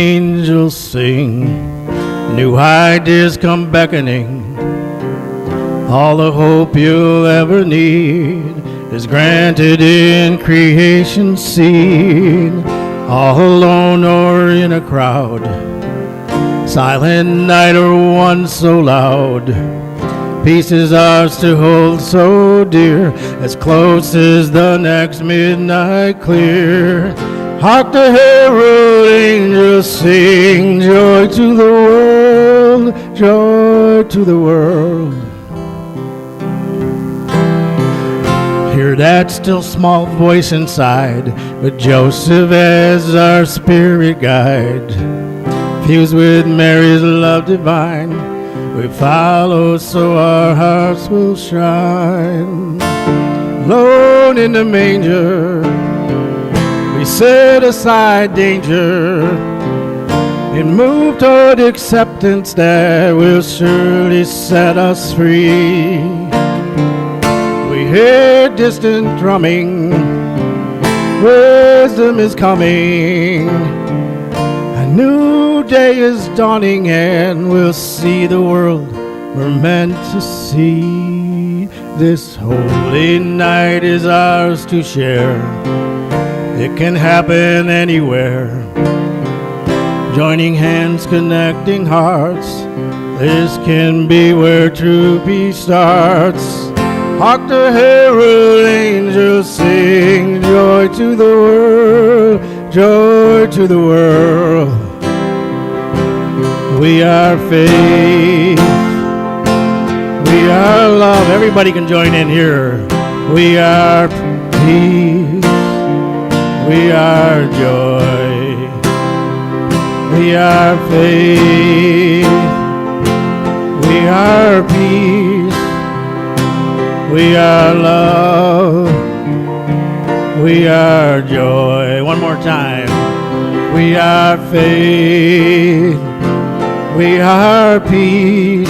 angels sing, new ideas come beckoning. All the hope you'll ever need is granted in creation's scene. All alone or in a crowd, silent night or one so loud, peace is ours to hold so dear, as close as the next midnight clear. Hark the herald angels sing, joy to the world, joy to the world. Hear that still small voice inside, with Joseph as our spirit guide. Fused with Mary's love divine, we follow so our hearts will shine. Alone in the manger, we set aside danger and move toward acceptance that will surely set us free. We hear distant drumming, wisdom is coming. A new day is dawning and we'll see the world we're meant to see. This holy night is ours to share. It can happen anywhere. Joining hands, connecting hearts. This can be where true peace starts. Hark the herald angels sing, joy to the world, joy to the world. We are faith, we are love. Everybody can join in here. We are peace, we are joy, we are faith, we are peace, we are love, we are joy. One more time. We are faith, we are peace,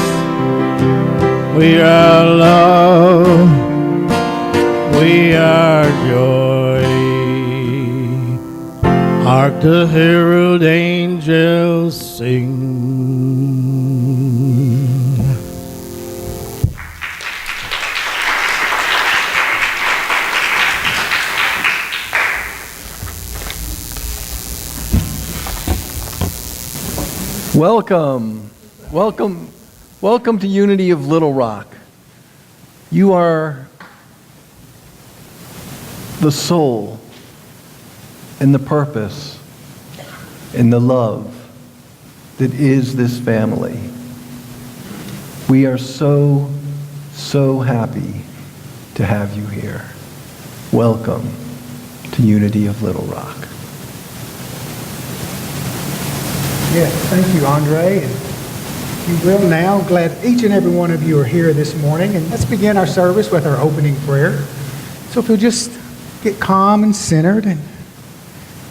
we are love, we are joy. Hark the herald angels sing. Welcome to Unity of Little Rock. You are the soul and the purpose and the love that is this family. We are so happy to have you here. Welcome to Unity of Little Rock. Yes, thank you, Andre. And if you will now, glad each and every one of you are here this morning. And let's begin our service with our opening prayer. So if you'll just get calm and centered. And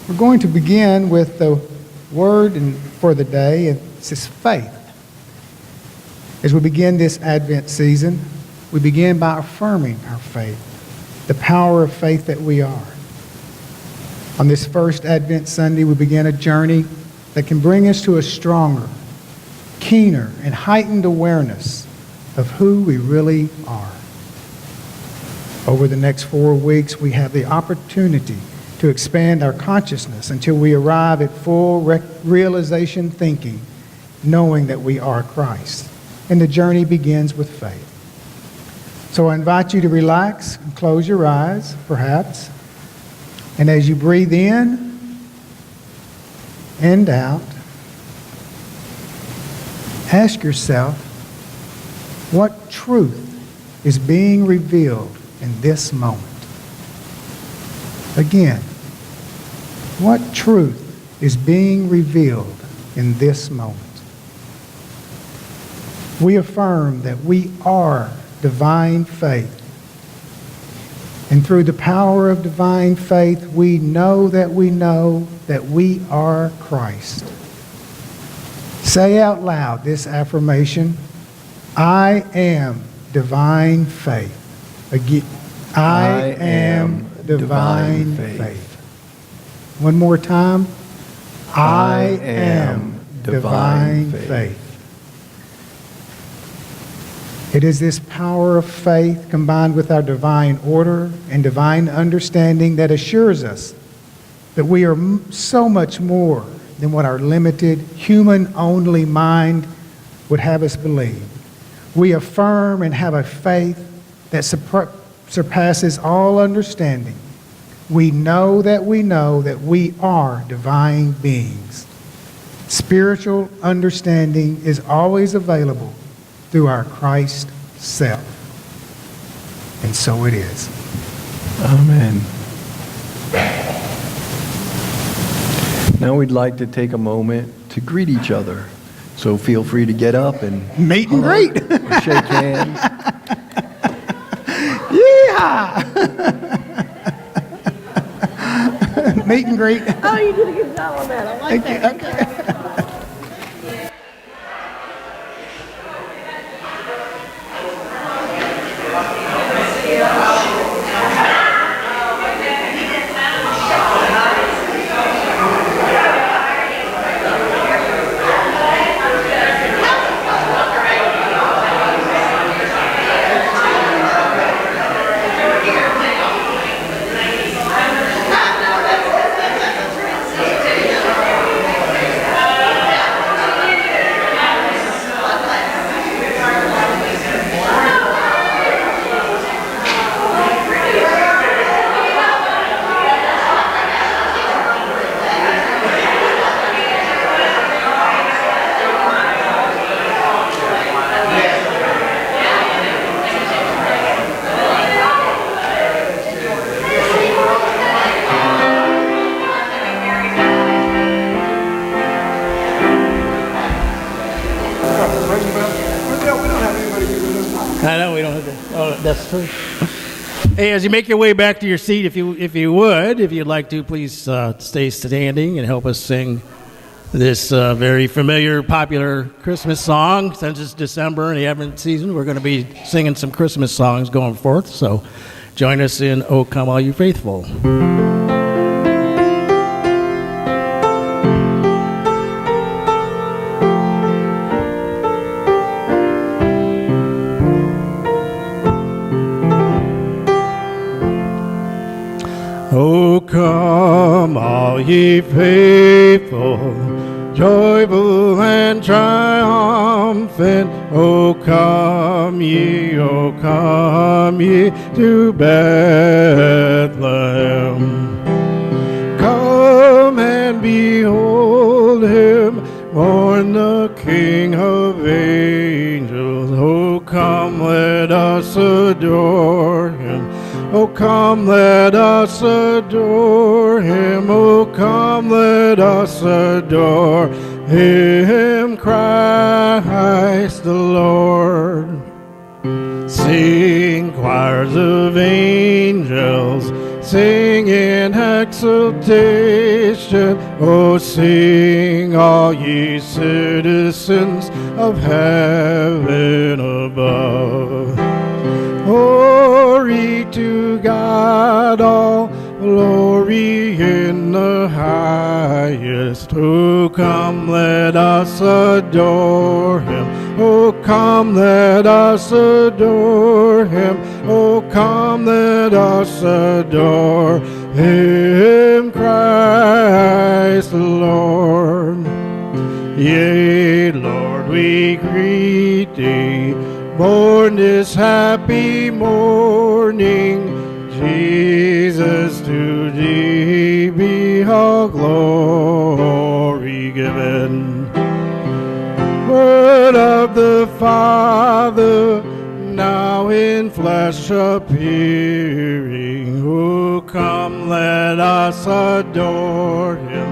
we're going to begin with the word for the day. It's this faith. As we begin this Advent season, we begin by affirming our faith, the power of faith that we are. On this first Advent Sunday, we begin a journey that can bring us to a stronger, keener, and heightened awareness of who we really are. Over the next 4 weeks, we have the opportunity to expand our consciousness until we arrive at full realization thinking, knowing that we are Christ. And the journey begins with faith. So I invite you to relax and close your eyes, perhaps. And as you breathe in and out, ask yourself, what truth is being revealed in this moment? Again, what truth is being revealed in this moment? We affirm that we are divine faith. And through the power of divine faith, we know that we are Christ. Say out loud this affirmation: I am divine faith. Again, I am divine faith. One more time. I am divine faith. It is this power of faith combined with our divine order and divine understanding that assures us that we are so much more than what our limited, human-only mind would have us believe. We affirm and have a faith that surpasses all understanding. We know that we are divine beings. Spiritual understanding is always available through our Christ self. And so it is. Amen. Now we'd like to take a moment to greet each other. So feel free to get up and meet and greet. Or shake hands. Yeah. Meet and greet. Oh, you did a good job on that. I like that. Okay. I know we don't have to. Oh, that's true. Hey, as you make your way back to your seat, if you'd like to, please stay standing and help us sing this very familiar, popular Christmas song. Since it's December and the Advent season, we're going to be singing some Christmas songs going forth. So join us in "O Come All You Faithful." O come, all ye faithful, joyful and triumphant. O come ye to Bethlehem. Come and behold him, born the King of angels. O come, let us adore him. O come, let us adore him. O come, let us adore him, Christ the Lord. Sing, choirs of angels, sing in exultation. O sing, all ye citizens of heaven above. Glory to God, all glory in the highest. O come, let us adore him. O come, let us adore him. O come, let us adore him, Christ the Lord. Yea, Lord, we greet thee, born this happy morning. Jesus, to thee be all glory given. Word of the Father, now in flesh appearing. O come, let us adore him.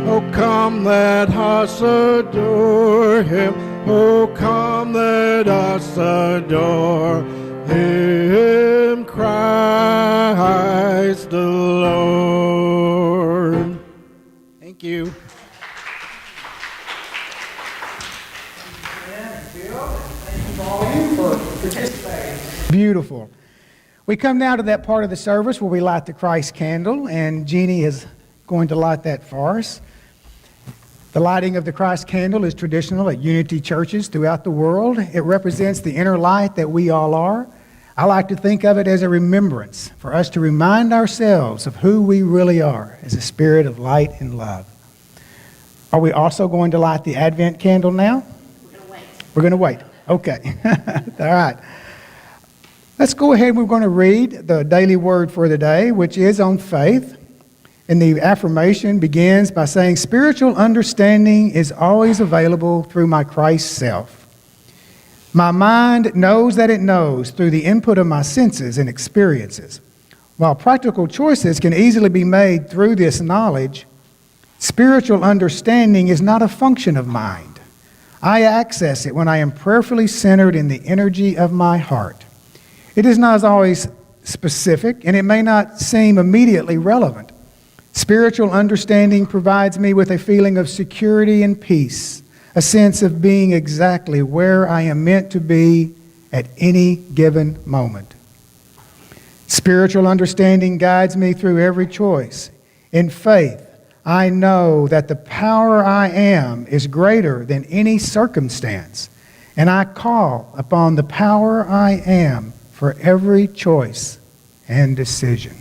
O come, let us adore him. O come, let us adore him, Christ the Lord. Thank you. Beautiful. We come now to that part of the service where we light the Christ candle, and Jeannie is going to light that for us. The lighting of the Christ candle is traditional at Unity churches throughout the world. It represents the inner light that we all are. I like to think of it as a remembrance for us to remind ourselves of who we really are as a spirit of light and love. Are we also going to light the Advent candle now? We're going to wait. Okay. All right. Let's go ahead. We're going to read the daily word for the day, which is on faith. And the affirmation begins by saying, spiritual understanding is always available through my Christ self. My mind knows that it knows through the input of my senses and experiences. While practical choices can easily be made through this knowledge, spiritual understanding is not a function of mind. I access it when I am prayerfully centered in the energy of my heart. It is not always specific, and it may not seem immediately relevant. Spiritual understanding provides me with a feeling of security and peace, a sense of being exactly where I am meant to be at any given moment. Spiritual understanding guides me through every choice. In faith, I know that the power I am is greater than any circumstance, and I call upon the power I am for every choice and decision.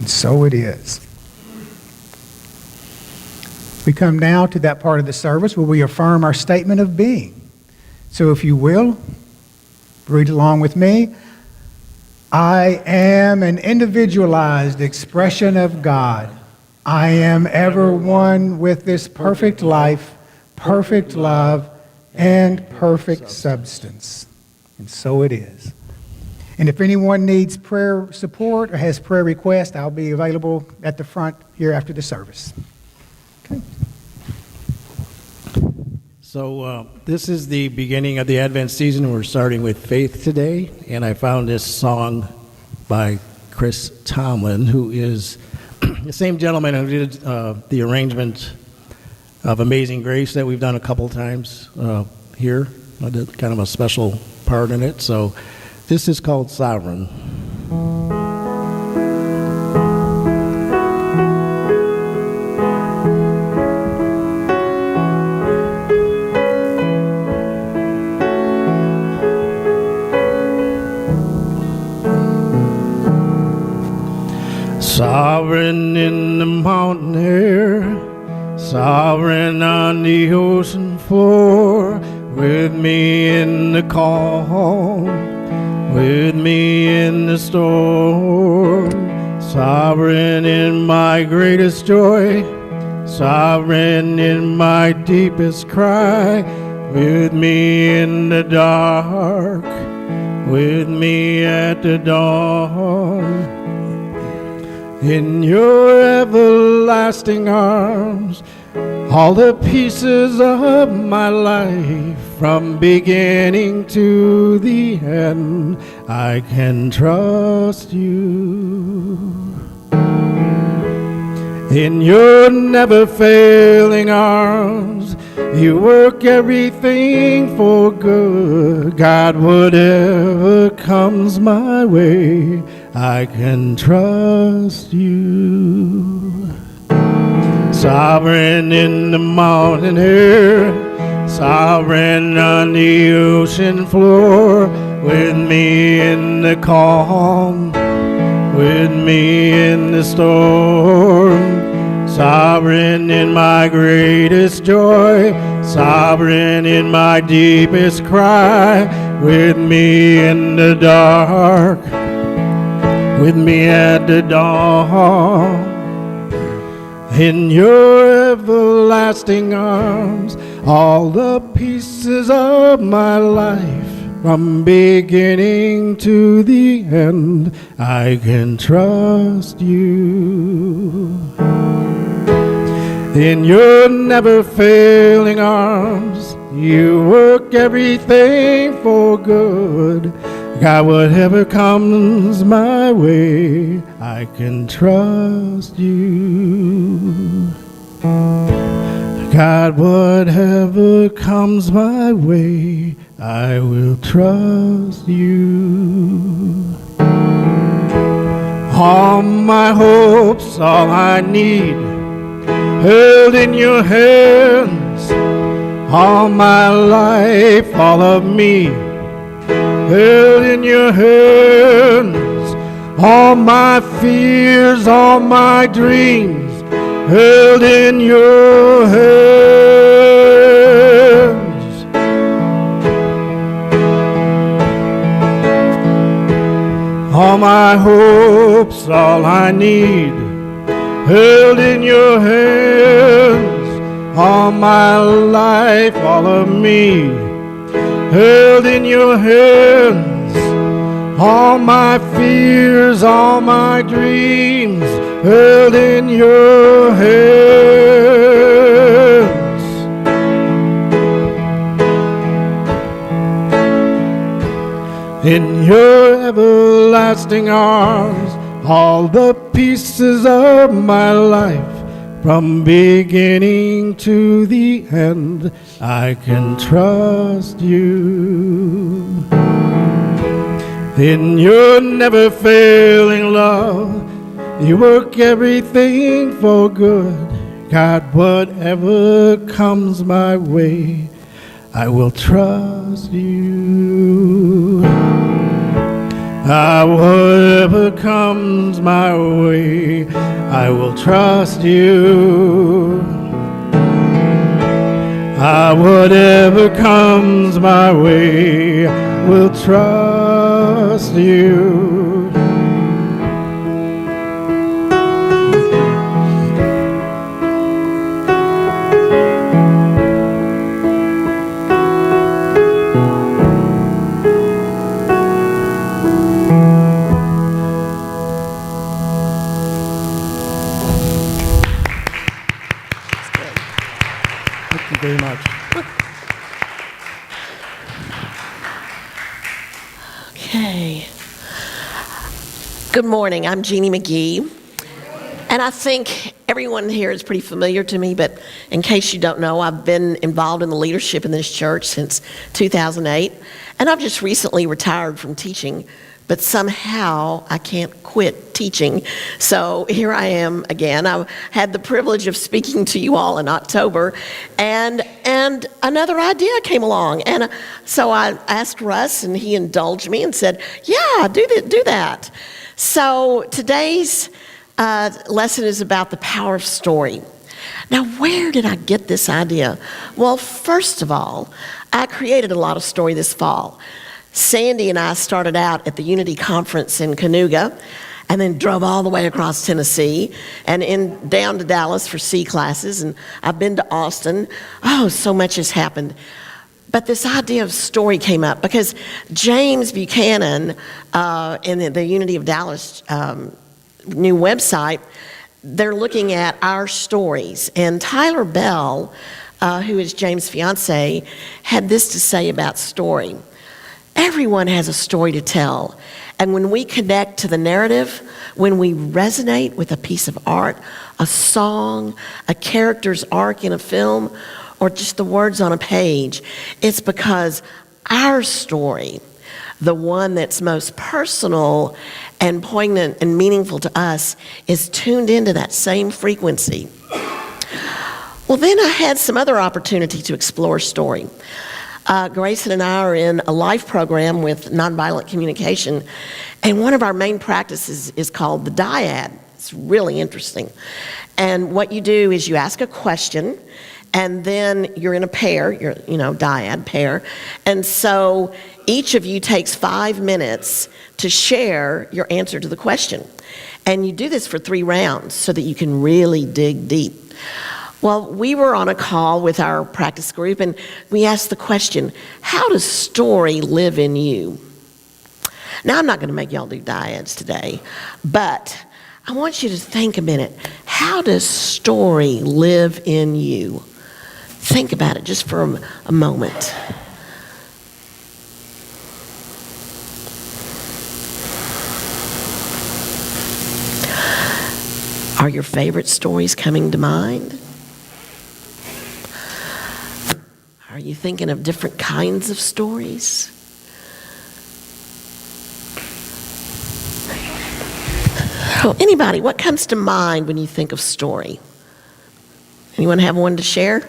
And so it is. We come now to that part of the service where we affirm our statement of being. So if you will, read along with me. I am an individualized expression of God. I am ever one with this perfect life, perfect love, and perfect substance. And so it is. And if anyone needs prayer support or has prayer requests, I'll be available at the front here after the service. Okay. So this is the beginning of the Advent season. We're starting with faith today, and I found this song by Chris Tomlin, who is the same gentleman who did the arrangement of Amazing Grace that we've done a couple times here. I did kind of a special part in it. So this is called Sovereign. Sovereign in the mountain air, sovereign on the ocean floor, with me in the calm, with me in the storm, sovereign in my greatest joy, sovereign in my deepest cry, with me in the dark, with me at the dawn. In your everlasting arms, all the pieces of my life, from beginning to the end, I can trust you. In your never-failing arms, you work everything for good. God, whatever comes my way, I can trust you. Sovereign in the mountain air, sovereign on the ocean floor, with me in the calm, with me in the storm, sovereign in my greatest joy, sovereign in my deepest cry, with me in the dark, with me at the dawn. In your everlasting arms, all the pieces of my life, from beginning to the end, I can trust you. In your never-failing arms, you work everything for good. God, whatever comes my way, I can trust you. God, whatever comes my way, I will trust you. All my hopes, all I need, held in your hands. All my life, all of me, held in your hands. All my fears, all my dreams, held in your hands. All my hopes, all I need, held in your hands. All my life, all of me, held in your hands. All my fears, all my dreams, held in your hands. In your everlasting arms, all the pieces of my life, from beginning to the end, I can trust you. In your never failing love, you work everything for good. God, whatever comes my way, I will trust you. Whatever comes my way, I will trust you. Whatever comes my way, will trust you. Thank you very much. Okay. Good morning. I'm Jeannie McGehee. And I think everyone here is pretty familiar to me, but in case you don't know, I've been involved in the leadership in this church since 2008. And I've just recently retired from teaching, but somehow I can't quit teaching. So here I am again. I had the privilege of speaking to you all in October, and another idea came along. And so I asked Russ, and he indulged me and said, yeah, do that. So today's lesson is about the power of story. Now, where did I get this idea? Well, first of all, I created a lot of story this fall. Sandy and I started out at the Unity Conference in Canoga, and then drove all the way across Tennessee and down to Dallas for C classes, and I've been to Austin. Oh, so much has happened. But this idea of story came up because James Buchanan in the Unity of Dallas new website, they're looking at our stories. And Tyler Bell, who is James' fiance, had this to say about story. Everyone has a story to tell. And when we connect to the narrative, when we resonate with a piece of art, a song, a character's arc in a film, or just the words on a page, it's because our story, the one that's most personal and poignant and meaningful to us, is tuned into that same frequency. Well, then I had some other opportunity to explore story. Grayson and I are in a life program with nonviolent communication, and one of our main practices is called the dyad. It's really interesting. And what you do is you ask a question, and then you're in a pair, dyad pair, and so each of you takes 5 minutes to share your answer to the question. And you do this for 3 rounds so that you can really dig deep. Well, we were on a call with our practice group, and we asked the question, how does story live in you? Now, I'm not going to make y'all do dyads today, but I want you to think a minute. How does story live in you? Think about it just for a moment. Are your favorite stories coming to mind? Are you thinking of different kinds of stories? Oh, anybody, what comes to mind when you think of story? Anyone have one to share?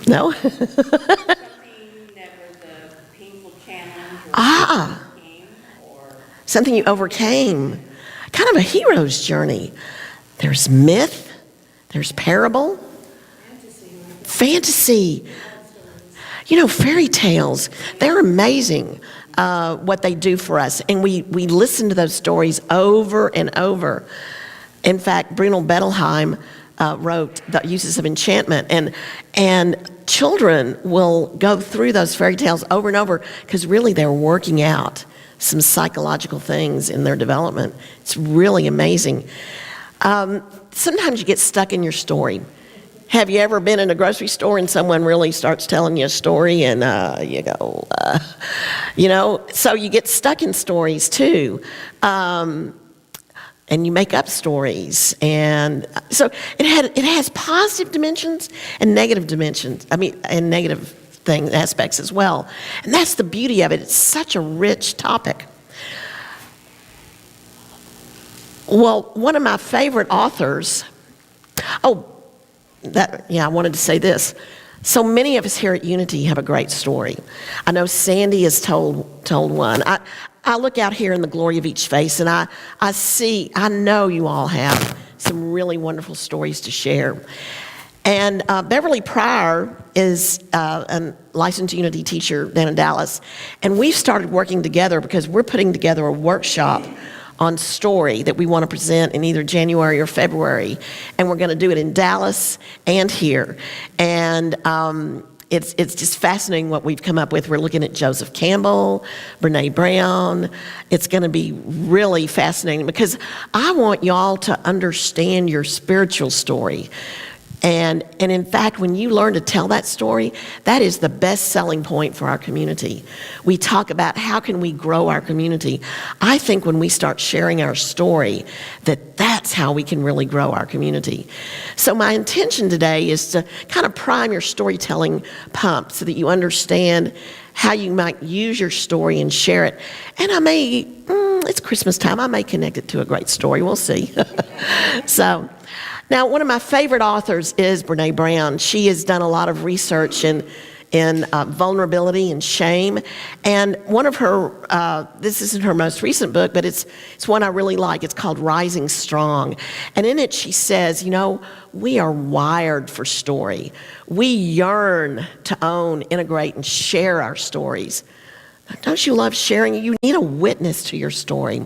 No? Something that was a painful challenge or game, or Something you overcame. Kind of a hero's journey. There's myth, there's parable, fantasy. You know, fairy tales, they're amazing what they do for us. And we listen to those stories over and over. In fact, Bruno Bettelheim wrote The Uses of Enchantment, and children will go through those fairy tales over and over because really they're working out some psychological things in their development. It's really amazing. Sometimes you get stuck in your story. Have you ever been in a grocery store and someone really starts telling you a story and you go, so you get stuck in stories too. And you make up stories. And so it has positive dimensions and negative dimensions, and negative aspects as well. And that's the beauty of it. It's such a rich topic. Well, one of my favorite authors, I wanted to say this. So many of us here at Unity have a great story. I know Sandy has told one. I look out here in the glory of each face, and I know you all have some really wonderful stories to share. And Beverly Pryor is a licensed Unity teacher down in Dallas, and we've started working together because we're putting together a workshop on story that we want to present in either January or February, and we're going to do it in Dallas and here. And it's just fascinating what we've come up with. We're looking at Joseph Campbell, Brene Brown. It's going to be really fascinating because I want y'all to understand your spiritual story. And in fact, when you learn to tell that story, that is the best selling point for our community. We talk about how can we grow our community. I think when we start sharing our story, that's how we can really grow our community. So my intention today is to kind of prime your storytelling pump so that you understand how you might use your story and share it. And I may, it's Christmas time, I may connect it to a great story. We'll see. Now, one of my favorite authors is Brene Brown. She has done a lot of research in vulnerability and shame. And one of her, this isn't her most recent book, but it's one I really like. It's called Rising Strong. And in it, she says, we are wired for story. We yearn to own, integrate, and share our stories. Don't you love sharing? You need a witness to your story.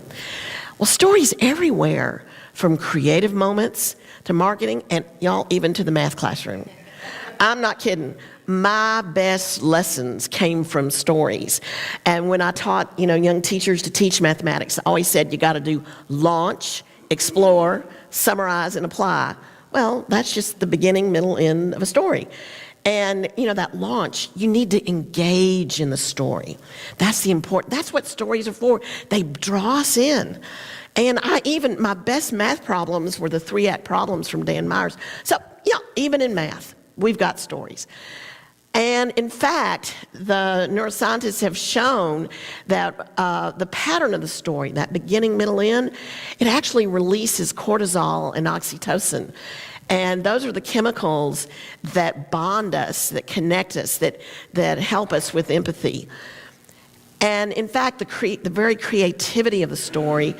Well, stories everywhere, from creative moments to marketing, and y'all, even to the math classroom. I'm not kidding. My best lessons came from stories. And when I taught, young teachers to teach mathematics, I always said you got to do launch, explore, summarize, and apply. Well, that's just the beginning, middle, end of a story. And, that launch, you need to engage in the story. That's what stories are for. They draw us in. And my best math problems were the 3-act problems from Dan Myers. So, even in math, we've got stories. And in fact, the neuroscientists have shown that the pattern of the story, that beginning, middle, end, it actually releases cortisol and oxytocin. And those are the chemicals that bond us, that connect us, that help us with empathy. And in fact, the very creativity of the story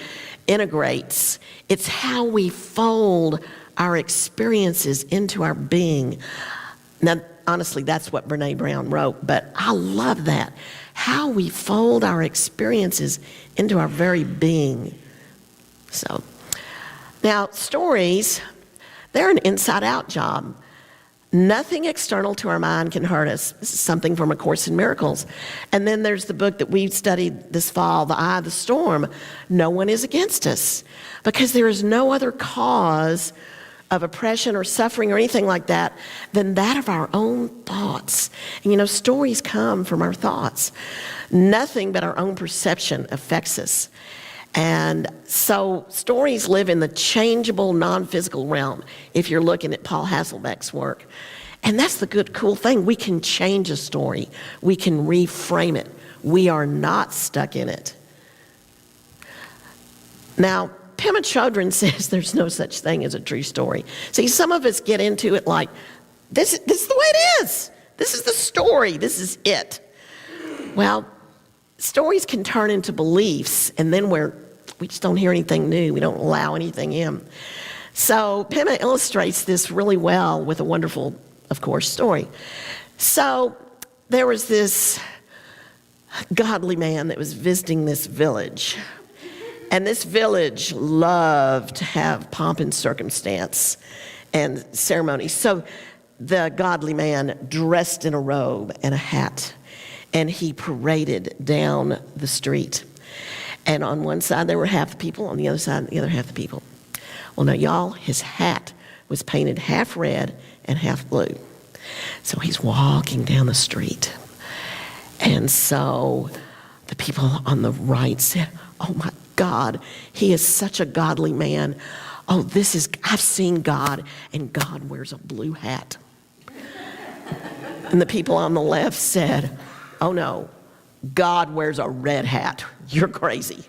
integrates. It's how we fold our experiences into our being. Now, honestly, that's what Brene Brown wrote, but I love that. How we fold our experiences into our very being. So, now stories, they're an inside-out job. Nothing external to our mind can hurt us. This is something from A Course in Miracles. And then there's the book that we've studied this fall, The Eye of the Storm. No one is against us because there is no other cause of oppression or suffering or anything like that than that of our own thoughts. And stories come from our thoughts. Nothing but our own perception affects us. And so stories live in the changeable, non-physical realm, if you're looking at Paul Hasselbeck's work. And that's the cool thing. We can change a story. We can reframe it. We are not stuck in it. Now, Pema Chodron says there's no such thing as a true story. See, some of us get into it like, this is the way it is. This is the story. This is it. Well, stories can turn into beliefs, and then we just don't hear anything new. We don't allow anything in. So Pema illustrates this really well with a wonderful, of course, story. So there was this godly man that was visiting this village. And this village loved to have pomp and circumstance and ceremony. So the godly man dressed in a robe and a hat, and he paraded down the street. And on one side there were half the people, on the other side the other half the people. Well, now y'all, his hat was painted half red and half blue. So he's walking down the street. And so the people on the right said, "Oh my God, he is such a godly man. Oh, I've seen God, and God wears a blue hat." And the people on the left said, "Oh no, God wears a red hat. You're crazy."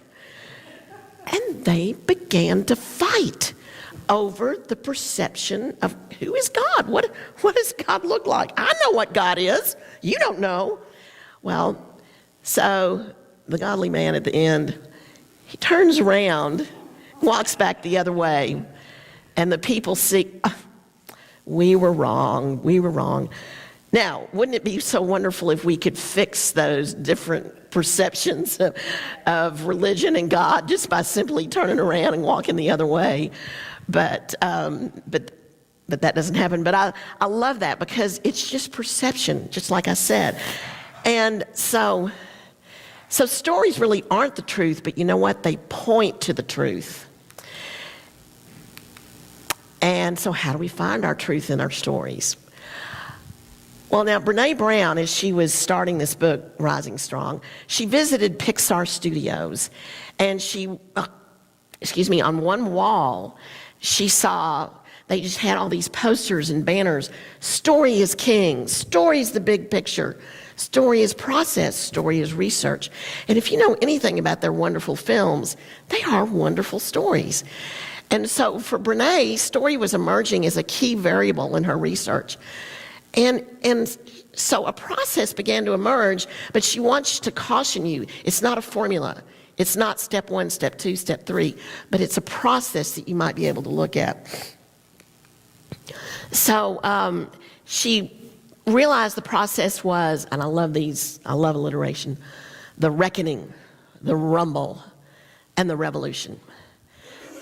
And they began to fight over the perception of who is God. What does God look like? I know what God is. You don't know. Well, so the godly man at the end, he turns around, walks back the other way, and the people see, we were wrong. Now, wouldn't it be so wonderful if we could fix those different perceptions of religion and God just by simply turning around and walking the other way? But that doesn't happen. But I love that because it's just perception, just like I said. And so stories really aren't the truth, but you know what? They point to the truth. And so how do we find our truth in our stories? Well, now, Brené Brown, as she was starting this book, Rising Strong, she visited Pixar Studios. And on one wall, she saw, they just had all these posters and banners. Story is king. Story is the big picture. Story is process. Story is research. And if you know anything about their wonderful films, they are wonderful stories. And so for Brené, story was emerging as a key variable in her research. And so a process began to emerge, but she wants to caution you, it's not a formula. It's not step 1, step 2, step 3, but it's a process that you might be able to look at. So she realized the process was, and I love alliteration, the reckoning, the rumble, and the revolution.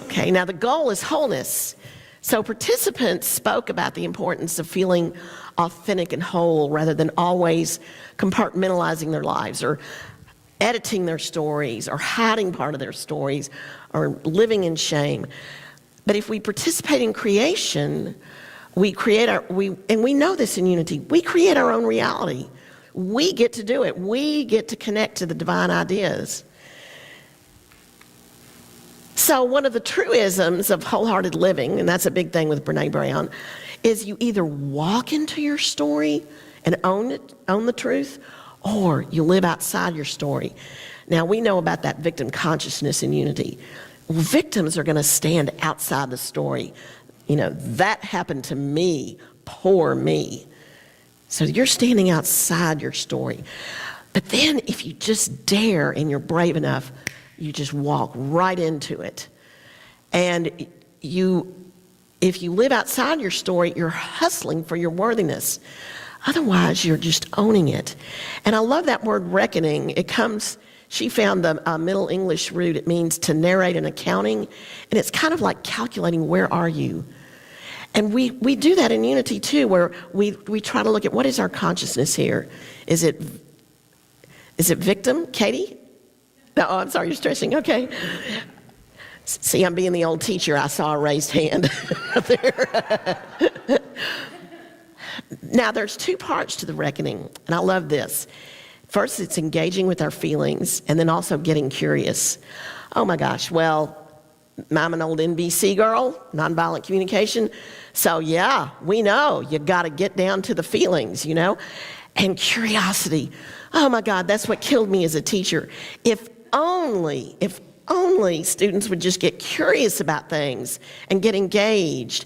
Okay, now the goal is wholeness. So participants spoke about the importance of feeling authentic and whole rather than always compartmentalizing their lives or editing their stories or hiding part of their stories or living in shame. But if we participate in creation, we know this in Unity, we create our own reality. We get to do it. We get to connect to the divine ideas. So one of the truisms of wholehearted living, and that's a big thing with Brené Brown, is you either walk into your story and own the truth, or you live outside your story. Now, we know about that victim consciousness in Unity. Well, victims are going to stand outside the story. You know, that happened to me, poor me. So you're standing outside your story. But then if you just dare and you're brave enough, you just walk right into it. And if you live outside your story, you're hustling for your worthiness. Otherwise, you're just owning it. And I love that word reckoning. She found the Middle English root. It means to narrate an accounting. And it's kind of like calculating, where are you? And we do that in Unity too, where we try to look at what is our consciousness here. Is it victim, Katie? No, I'm sorry, you're stretching, okay. See, I'm being the old teacher. I saw a raised hand there. Now, there's 2 parts to the reckoning, and I love this. First, it's engaging with our feelings, and then also getting curious. Oh my gosh, well, I'm an old NBC girl, nonviolent communication, so yeah, we know you got to get down to the feelings, you know, and curiosity. Oh my God, that's what killed me as a teacher. If only students would just get curious about things and get engaged.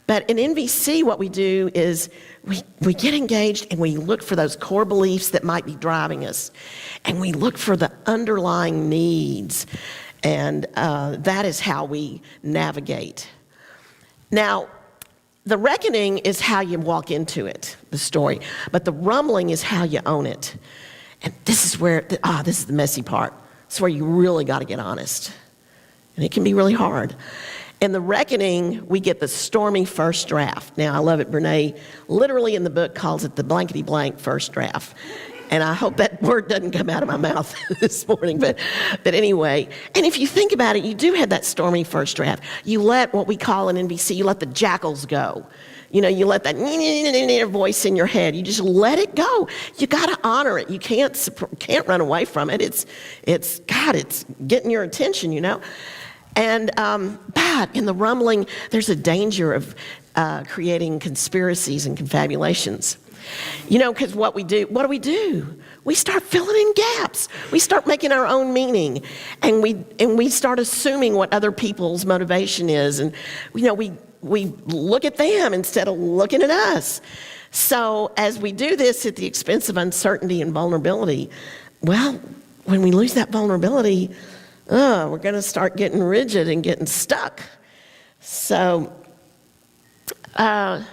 But in NVC, what we do is we get engaged and we look for those core beliefs that might be driving us. And we look for the underlying needs. And that is how we navigate. Now, the reckoning is how you walk into it, the story. But the rumbling is how you own it. And this is where, this is the messy part. It's where you really got to get honest. And it can be really hard. In the reckoning, we get the stormy first draft. Now, I love it. Brene literally in the book calls it the blankety blank first draft. And I hope that word doesn't come out of my mouth this morning. But anyway, and if you think about it, you do have that stormy first draft. You let what we call in NBC, you let the jackals go. You know, you let that voice in your head. You just let it go. You got to honor it. You can't run away from it. It's getting your attention, you know. And but in the rumbling, there's a danger of creating conspiracies and confabulations. You know, because what do? We start filling in gaps. We start making our own meaning, and we start assuming what other people's motivation is, and you know, we look at them instead of looking at us. So as we do this at the expense of uncertainty and vulnerability, well, when we lose that vulnerability, we're going to start getting rigid and getting stuck. So a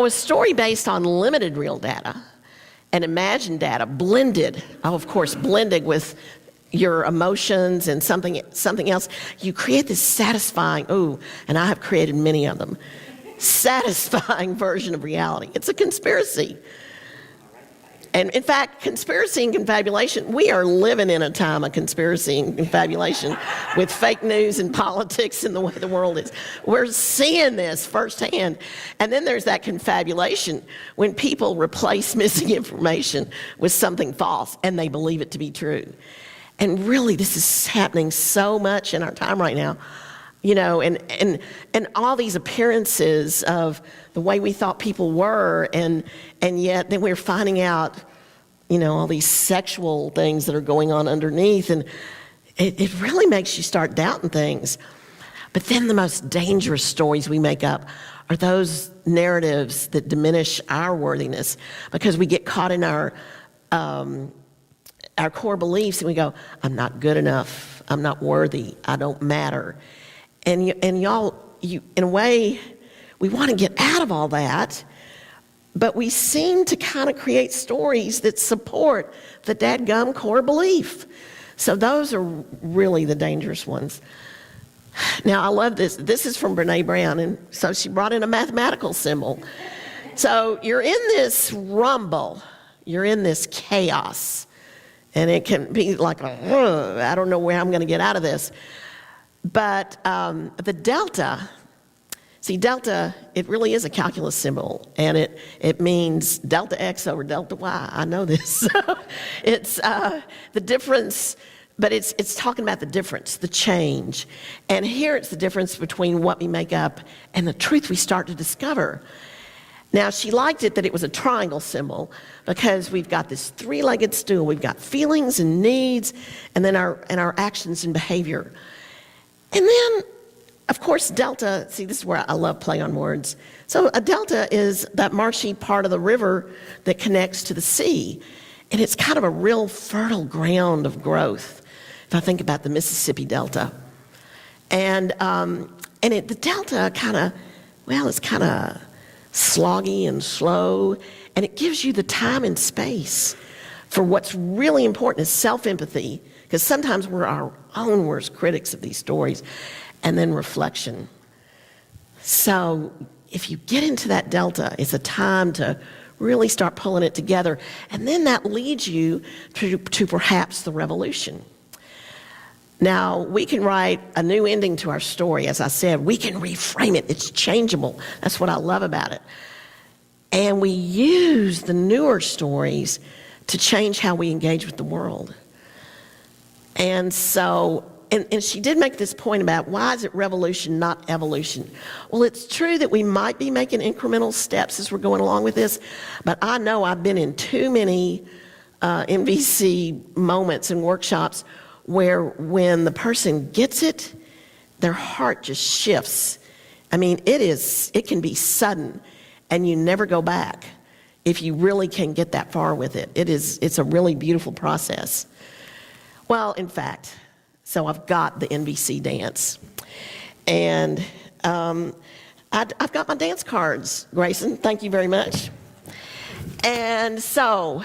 story based on limited real data and imagined data blended with your emotions and something else, you create this satisfying, and I have created many of them, satisfying version of reality. It's a conspiracy. And in fact, conspiracy and confabulation, we are living in a time of conspiracy and confabulation with fake news and politics and the way the world is. We're seeing this firsthand. And then there's that confabulation when people replace missing information with something false and they believe it to be true. And really, this is happening so much in our time right now. You know, and all these appearances of the way we thought people were, and yet then we're finding out, you know, all these sexual things that are going on underneath, and it really makes you start doubting things. But then the most dangerous stories we make up are those narratives that diminish our worthiness, because we get caught in our core beliefs, and we go, I'm not good enough, I'm not worthy, I don't matter. And y'all, in a way, we want to get out of all that, but we seem to kind of create stories that support the dadgum core belief. So those are really the dangerous ones. Now, I love this. This is from Brene Brown, and so she brought in a mathematical symbol. So you're in this rumble, you're in this chaos, and it can be like, I don't know where I'm going to get out of this. But the delta, delta, it really is a calculus symbol, and it means delta x over delta y. I know this. It's the difference, but it's talking about the difference, the change. And here it's the difference between what we make up and the truth we start to discover. Now, she liked it that it was a triangle symbol, because we've got this three-legged stool. We've got feelings and needs, and then our actions and behavior. And then, of course, delta, this is where I love play on words. So a delta is that marshy part of the river that connects to the sea. And it's kind of a real fertile ground of growth, if I think about the Mississippi Delta. And the delta it's kind of sloggy and slow, and it gives you the time and space for what's really important is self-empathy, because sometimes we're our own worst critics of these stories, and then reflection. So if you get into that delta, it's a time to really start pulling it together, and then that leads you to perhaps the revolution. Now, we can write a new ending to our story. As I said, we can reframe it. It's changeable. That's what I love about it. And we use the newer stories to change how we engage with the world. And so, and she did make this point about why is it revolution, not evolution? Well, it's true that we might be making incremental steps as we're going along with this, but I know I've been in too many MVC moments and workshops where when the person gets it, their heart just shifts. I mean, it can be sudden, and you never go back if you really can get that far with it. It's a really beautiful process. Well, in fact, so I've got the NBC dance. And I've got my dance cards, Grayson. Thank you very much. And so,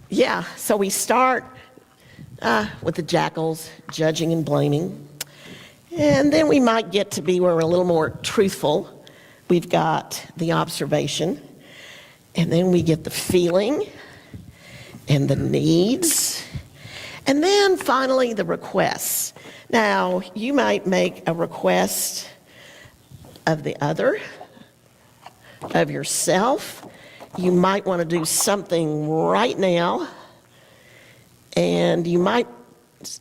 yeah, so we start with the jackals, judging and blaming. And then we might get to be where we're a little more truthful. We've got the observation. And then we get the feeling and the needs. And then finally, the requests. Now, you might make a request of the other, of yourself. You might want to do something right now. And you might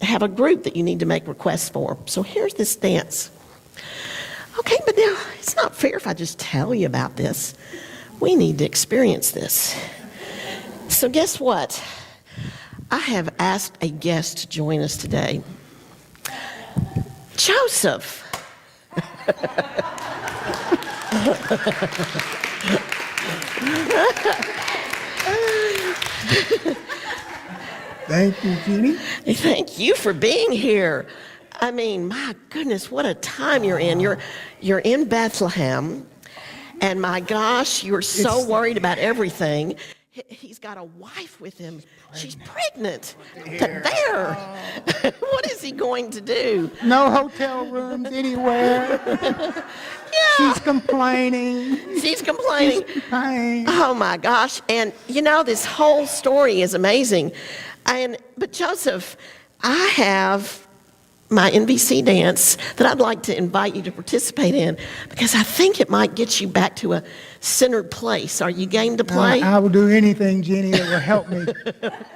have a group that you need to make requests for. So here's this dance. Okay, but now it's not fair if I just tell you about this. We need to experience this. So guess what? I have asked a guest to join us today. Joseph. Thank you, Jeannie. Thank you for being here. I mean, my goodness, what a time you're in. You're in Bethlehem, and my gosh, you're so worried about everything. He's got a wife with him. She's pregnant. There. What is he going to do? No hotel rooms anywhere. Yeah. She's complaining. She's complaining. She's crying. Oh my gosh. And you know, this whole story is amazing. But Joseph, I have my NBC dance that I'd like to invite you to participate in because I think it might get you back to a centered place. Are you game to play? I will do anything, Jeannie, that will help me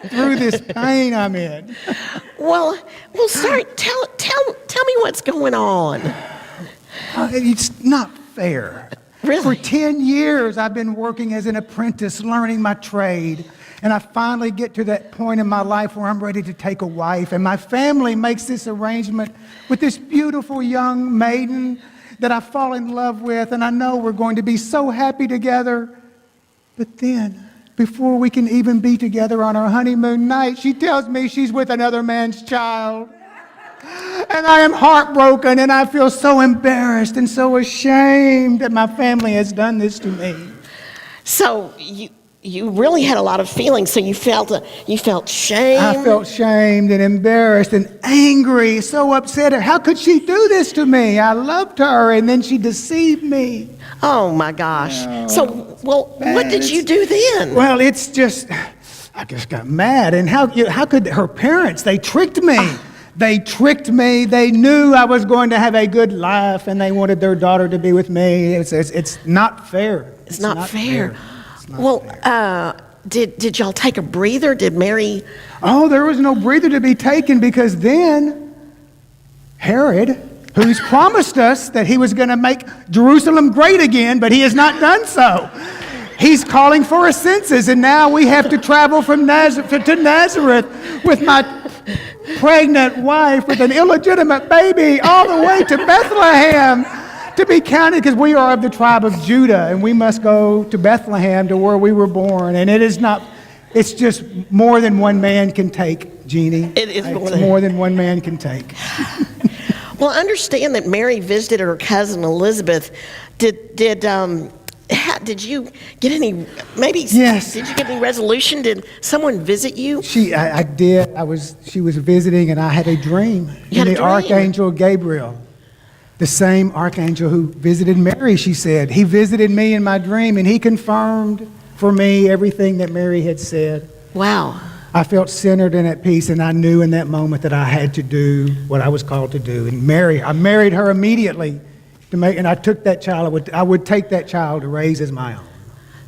through this pain I'm in. Well, start. Tell me what's going on. It's not fair. Really? For 10 years, I've been working as an apprentice, learning my trade. And I finally get to that point in my life where I'm ready to take a wife. And my family makes this arrangement with this beautiful young maiden that I fall in love with. And I know we're going to be so happy together. But then, before we can even be together on our honeymoon night, she tells me she's with another man's child. And I am heartbroken, and I feel so embarrassed and so ashamed that my family has done this to me. So you really had a lot of feelings. So you felt shame. I felt shamed and embarrassed and angry, so upset. How could she do this to me? I loved her, and then she deceived me. Oh my gosh. What did you do then? Well, I just got mad. And how could her parents? They tricked me. They tricked me. They knew I was going to have a good life, and they wanted their daughter to be with me. It's not fair. It's not fair. Did y'all take a breather? Did Mary? Oh, there was no breather to be taken because then Herod, who's promised us that he was going to make Jerusalem great again, but he has not done so. He's calling for a census, and now we have to travel from Nazareth to Nazareth with my pregnant wife with an illegitimate baby all the way to Bethlehem to be counted because we are of the tribe of Judah, and we must go to Bethlehem to where we were born. And it's just more than one man can take, Jeannie. It is more than one man can take. Well, understand that Mary visited her cousin Elizabeth. Did you get any, Yes. Did you get any resolution? Did someone visit you? I did. She was visiting, and I had a dream. You had a dream? Archangel Gabriel, the same archangel who visited Mary, she said. He visited me in my dream, and he confirmed for me everything that Mary had said. Wow. I felt centered and at peace, and I knew in that moment that I had to do what I was called to do. And I married her immediately. And I took that child. I would take that child to raise as my own.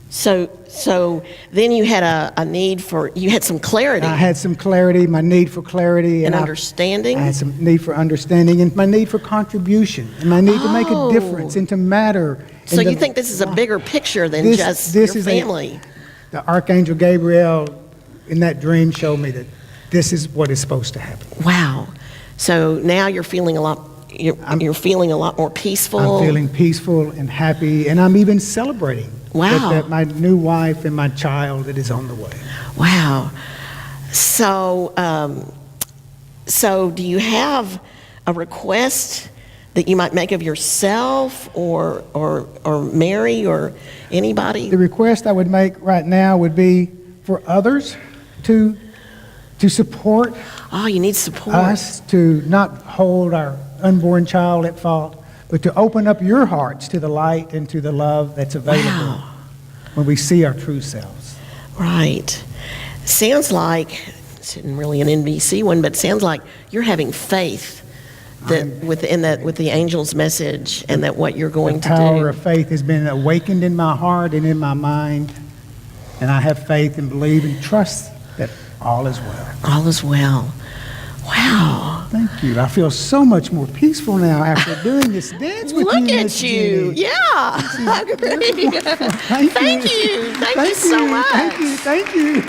So then you had a need you had some clarity. I had some clarity, my need for clarity. And understanding. I had some need for understanding and my need for contribution and my need to make a difference and to matter. So you think this is a bigger picture than just your family? The Archangel Gabriel in that dream showed me that this is what is supposed to happen. Wow. So now you're feeling a lot. You're feeling a lot more peaceful. I'm feeling peaceful and happy, and I'm even celebrating that my new wife and my child that is on the way. Wow. So, so do you have a request that you might make of yourself or Mary or anybody? The request I would make right now would be for others to support Oh, you need support. us, to not hold our unborn child at fault, but to open up your hearts to the light and to the love that's available Wow. when we see our true selves. Right. Sounds like, it's not really an NBC one, but sounds like you're having faith that with the angel's message and that what you're going The to power do. of faith has been awakened in my heart and in my mind, and I have faith and believe and trust that all is well. All is well. Wow. Thank you. I feel so much more peaceful now after doing this dance with Look you, at Miss you. Jeannie. Yeah. I agree. Thank you. Thank you so much. Thank you.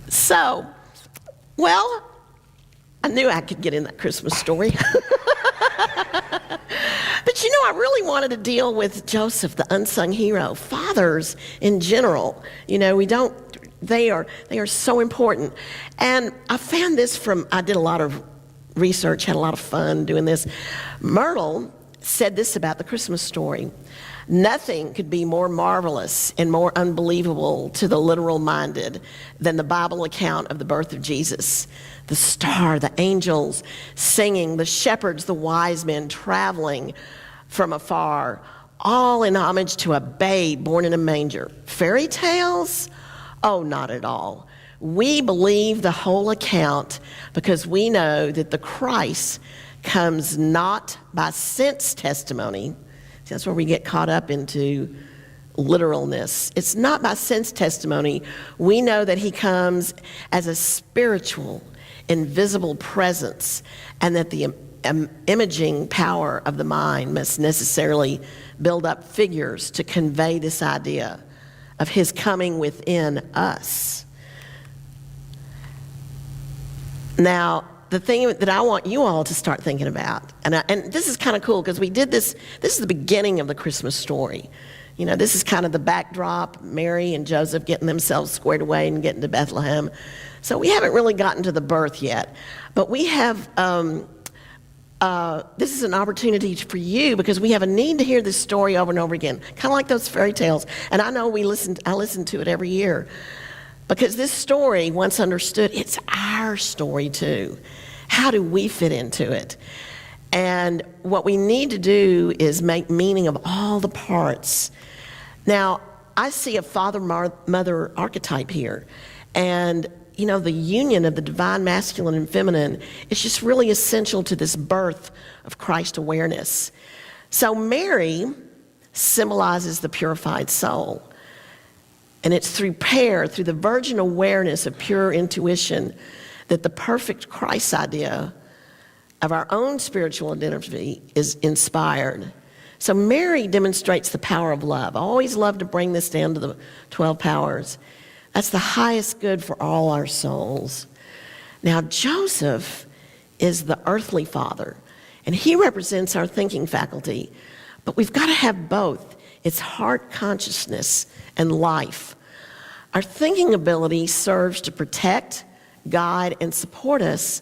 So, well, I knew I could get in that Christmas story. But you know, I really wanted to deal with Joseph, the unsung hero. Fathers in general, you know, they are so important. And I found this I did a lot of research, had a lot of fun doing this. Myrtle said this about the Christmas story: nothing could be more marvelous and more unbelievable to the literal-minded than the Bible account of the birth of Jesus. The star, the angels singing, the shepherds, the wise men traveling from afar, all in homage to a babe born in a manger. Fairy tales? Oh, not at all. We believe the whole account because we know that the Christ comes not by sense testimony. That's where we get caught up into literalness. It's not by sense testimony. We know that he comes as a spiritual, invisible presence, and that the imaging power of the mind must necessarily build up figures to convey this idea of his coming within us. Now, the thing that I want you all to start thinking about, and this is kind of cool because we did this is the beginning of the Christmas story. You know, this is kind of the backdrop, Mary and Joseph getting themselves squared away and getting to Bethlehem. So we haven't really gotten to the birth yet, but we have, this is an opportunity for you because we have a need to hear this story over and over again, kind of like those fairy tales. And I know I listen to it every year because this story, once understood, it's our story too. How do we fit into it? And what we need to do is make meaning of all the parts. Now, I see a father-mother archetype here. And, you know, the union of the divine masculine and feminine is just really essential to this birth of Christ awareness. So Mary symbolizes the purified soul. And it's through the virgin awareness of pure intuition, that the perfect Christ idea of our own spiritual identity is inspired. So Mary demonstrates the power of love. I always love to bring this down to the 12 powers. That's the highest good for all our souls. Now, Joseph is the earthly father, and he represents our thinking faculty. But we've got to have both. It's heart consciousness and life. Our thinking ability serves to protect, guide, and support us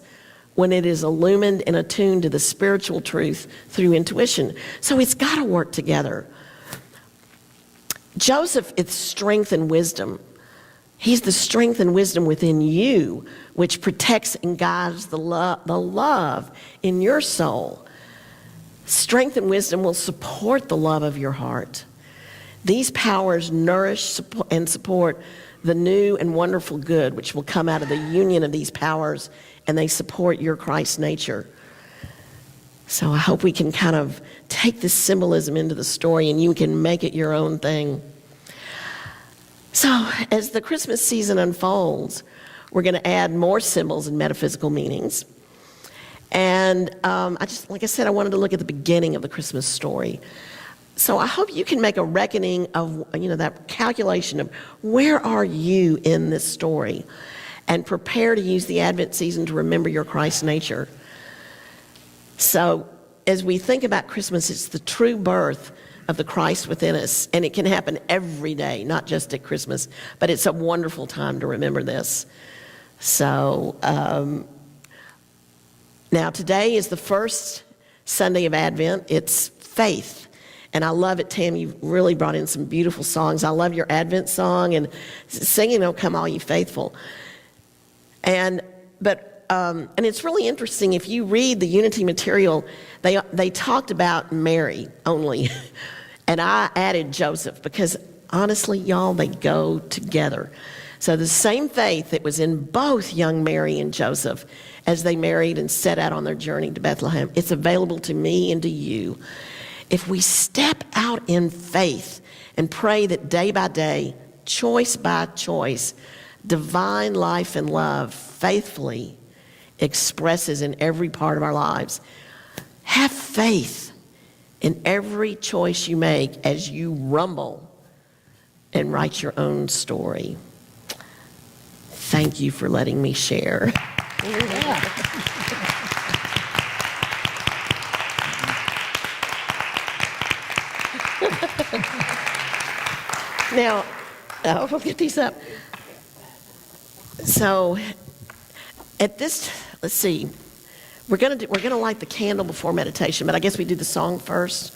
when it is illumined and attuned to the spiritual truth through intuition. So it's got to work together. Joseph is strength and wisdom. He's the strength and wisdom within you, which protects and guides the love in your soul. Strength and wisdom will support the love of your heart. These powers nourish and support the new and wonderful good, which will come out of the union of these powers, and they support your Christ nature. So I hope we can kind of take this symbolism into the story and you can make it your own thing. So as the Christmas season unfolds, we're going to add more symbols and metaphysical meanings. And like I said, I wanted to look at the beginning of the Christmas story. So I hope you can make a reckoning of, that calculation of where are you in this story, and prepare to use the Advent season to remember your Christ nature. So as we think about Christmas, it's the true birth of the Christ within us, and it can happen every day, not just at Christmas, but it's a wonderful time to remember this. So now today is the first Sunday of Advent. It's faith. And I love it, Tam. You really brought in some beautiful songs. I love your Advent song and singing, "Oh, Come All Ye Faithful." And it's really interesting. If you read the Unity material, they talked about Mary only. And I added Joseph because honestly, y'all, they go together. So the same faith that was in both young Mary and Joseph as they married and set out on their journey to Bethlehem, it's available to me and to you. If we step out in faith and pray that day by day, choice by choice, divine life and love faithfully expresses in every part of our lives, have faith in every choice you make as you rumble and write your own story. Thank you for letting me share. Now, we'll get these up. So, at this, let's see, we're gonna light the candle before meditation, but I guess we do the song first.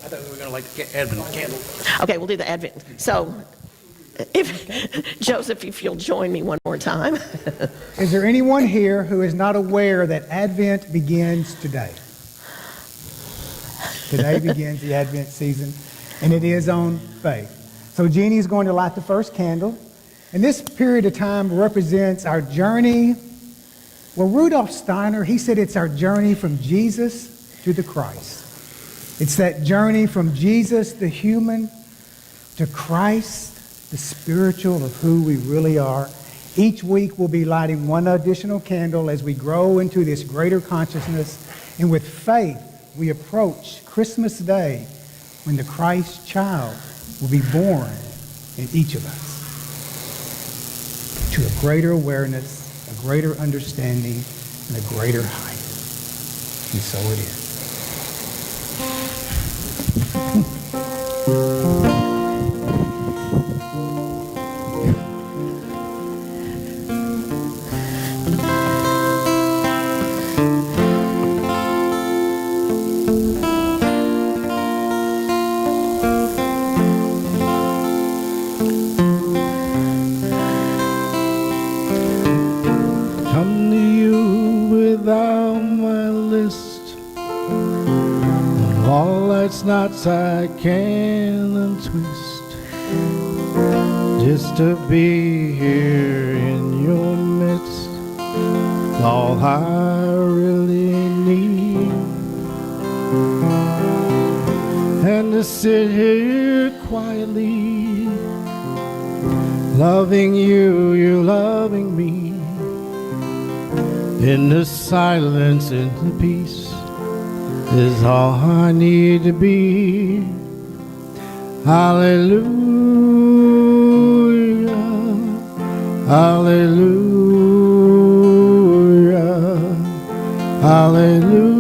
I thought we were going to light the Advent candle. Okay, we'll do the Advent. So, Joseph, if you'll join me one more time. Is there anyone here who is not aware that Advent begins today? Today begins the Advent season, and it is on faith. So Jeannie is going to light the first candle, and this period of time represents our journey. Well, Rudolf Steiner, he said it's our journey from Jesus to the Christ. It's that journey from Jesus, the human, to Christ, the spiritual of who we really are. Each week we'll be lighting one additional candle as we grow into this greater consciousness. And with faith, we approach Christmas Day when the Christ child will be born in each of us to a greater awareness, a greater understanding, and a greater height. And so it is. Come to you without my list of all life's knots I can untwist, just to be here in your midst, all I really need, and to sit here quietly, loving you, you loving me. In the silence, in the peace, is all I need to be. Hallelujah, hallelujah, hallelujah,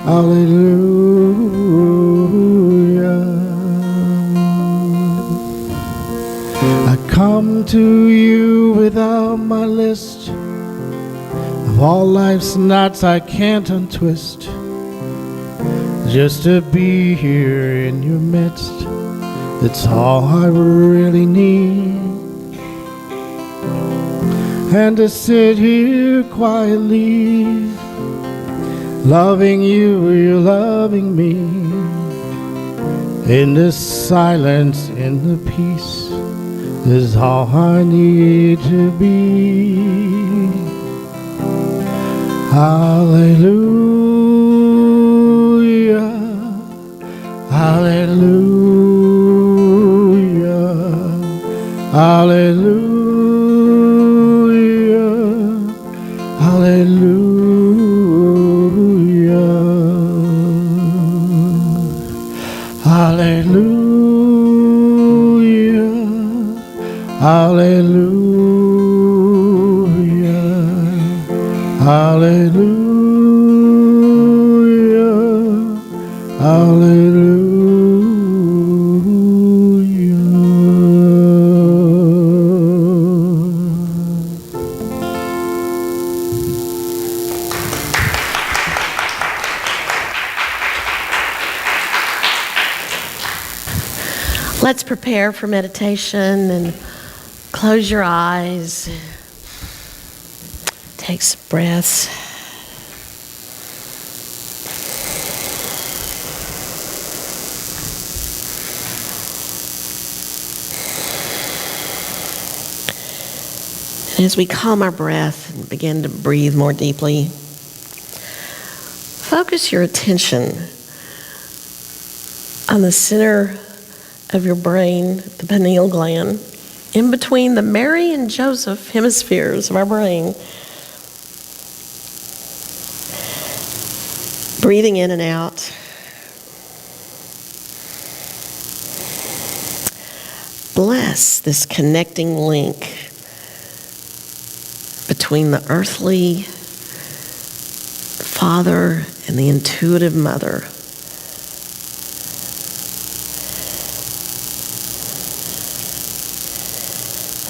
hallelujah. I come to you without my list of all life's knots I can't untwist, just to be here in your midst. It's all I really need, and to sit here quietly, loving you, you're loving me. In the silence, in the peace, is all I need to be. Hallelujah, hallelujah, hallelujah, hallelujah. Hallelujah. Hallelujah. Hallelujah. Let's prepare for meditation and close your eyes. Take some breaths. And as we calm our breath and begin to breathe more deeply, focus your attention on the center of your brain, the pineal gland, in between the Mary and Joseph hemispheres of our brain. Breathing in and out. Bless this connecting link between the earthly father and the intuitive mother.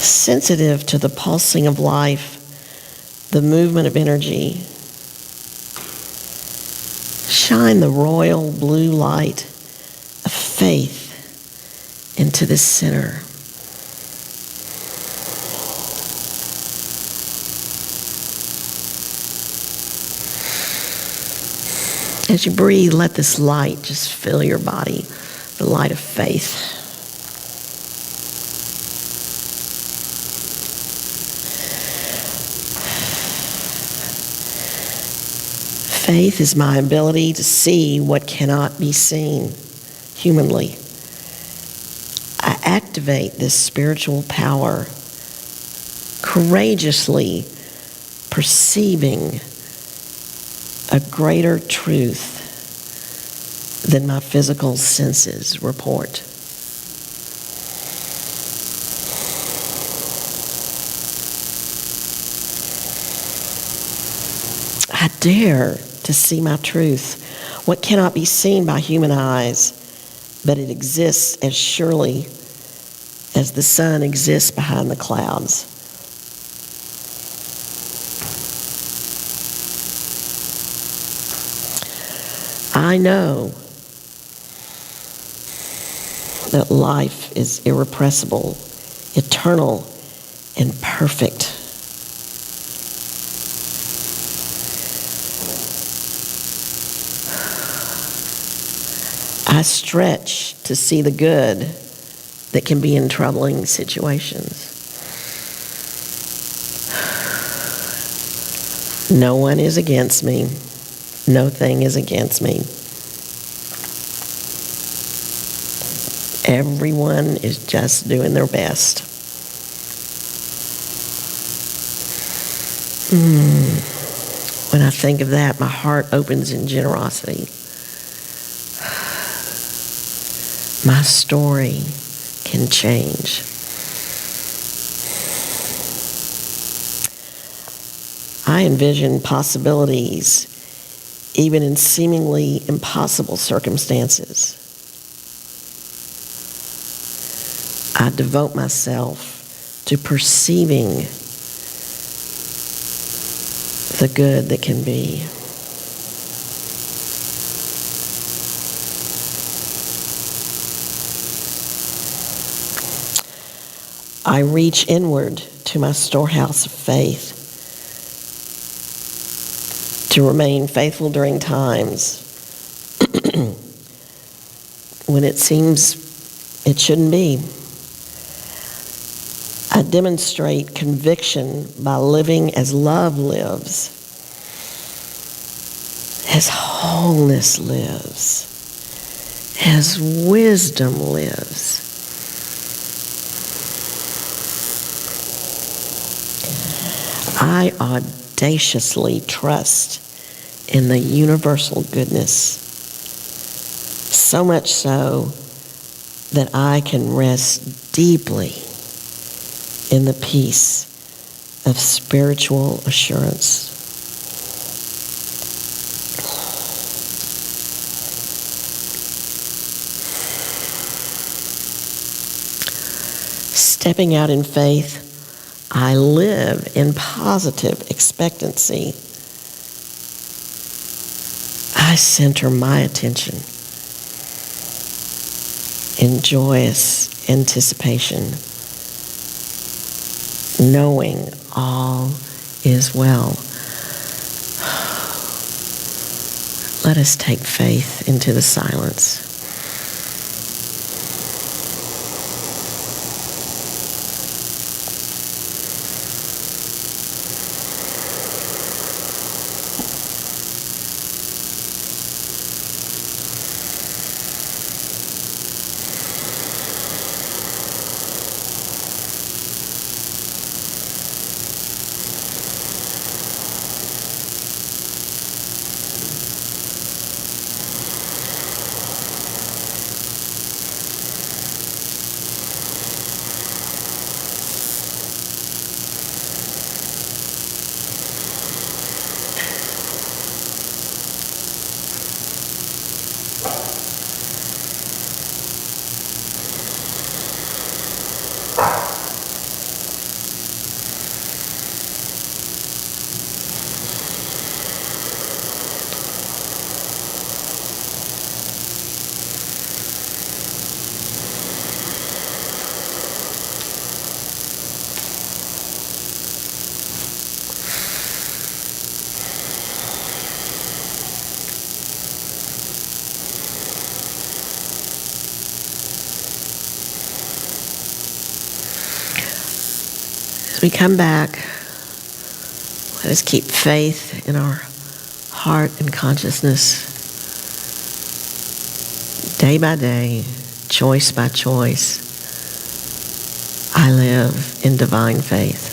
Sensitive to the pulsing of life, the movement of energy. Shine the royal blue light of faith into this center. As you breathe, let this light just fill your body, the light of faith. Faith is my ability to see what cannot be seen humanly. I activate this spiritual power, courageously perceiving a greater truth than my physical senses report. I dare to see my truth, what cannot be seen by human eyes, but it exists as surely as the sun exists behind the clouds. I know that life is irrepressible, eternal, and perfect. I stretch to see the good that can be in troubling situations. No one is against me. No thing is against me. Everyone is just doing their best. When I think of that, my heart opens in generosity. My story can change. I envision possibilities even in seemingly impossible circumstances. I devote myself to perceiving the good that can be. I reach inward to my storehouse of faith to remain faithful during times when it seems it shouldn't be. I demonstrate conviction by living as love lives, as wholeness lives, as wisdom lives. I audaciously trust in the universal goodness, so much so that I can rest deeply in the peace of spiritual assurance. Stepping out in faith, I live in positive expectancy. I center my attention in joyous anticipation, knowing all is well. Let us take faith into the silence. As we come back, let us keep faith in our heart and consciousness. Day by day, choice by choice, I live in divine faith.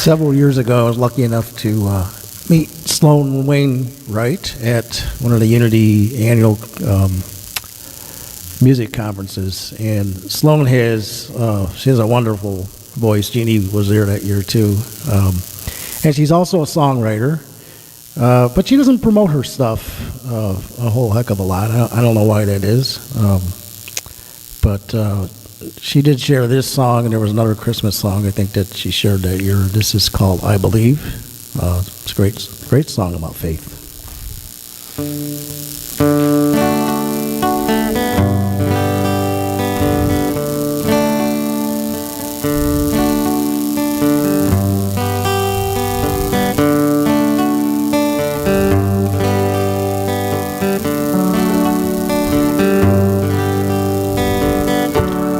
Several years ago, I was lucky enough to meet Sloan Wainwright at one of the Unity annual music conferences. And Sloan she has a wonderful voice. Jeannie was there that year too. And she's also a songwriter, but she doesn't promote her stuff a whole heck of a lot. I don't know why that is. But she did share this song, and there was another Christmas song I think that she shared that year. This is called "I Believe." It's a great song about faith.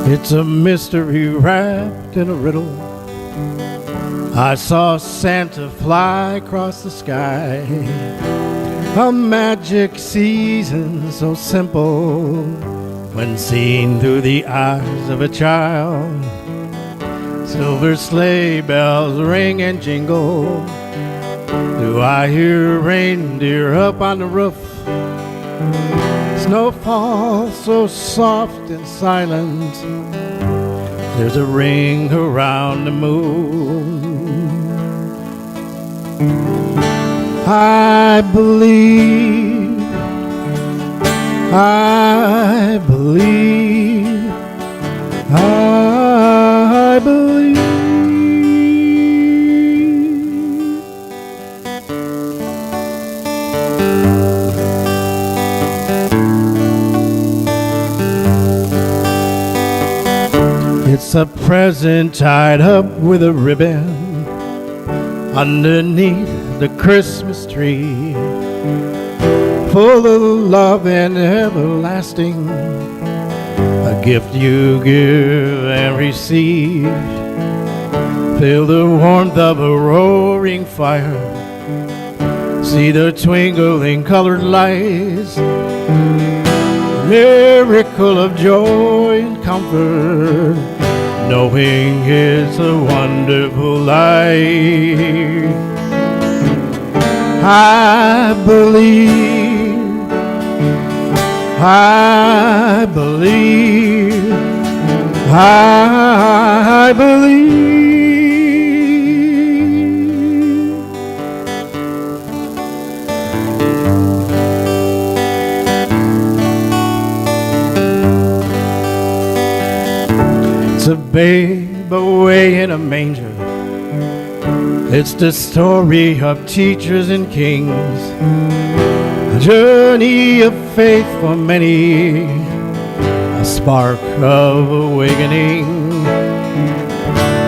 It's a mystery wrapped in a riddle. I saw Santa fly across the sky. A magic season so simple when seen through the eyes of a child. Silver sleigh bells ring and jingle. Do I hear reindeer up on the roof? Snow falls so soft and silent. There's a ring around the moon. I believe, I believe, I believe. It's a present tied up with a ribbon underneath the Christmas tree, full of love and everlasting, a gift you give and receive. Feel the warmth of a roaring fire, see the twinkling colored lights, miracle of joy and comfort. knowing it's a wonderful life. I believe, I believe, I believe. It's a babe away in a manger. It's the story of teachers and kings, a journey of faith for many, a spark of awakening.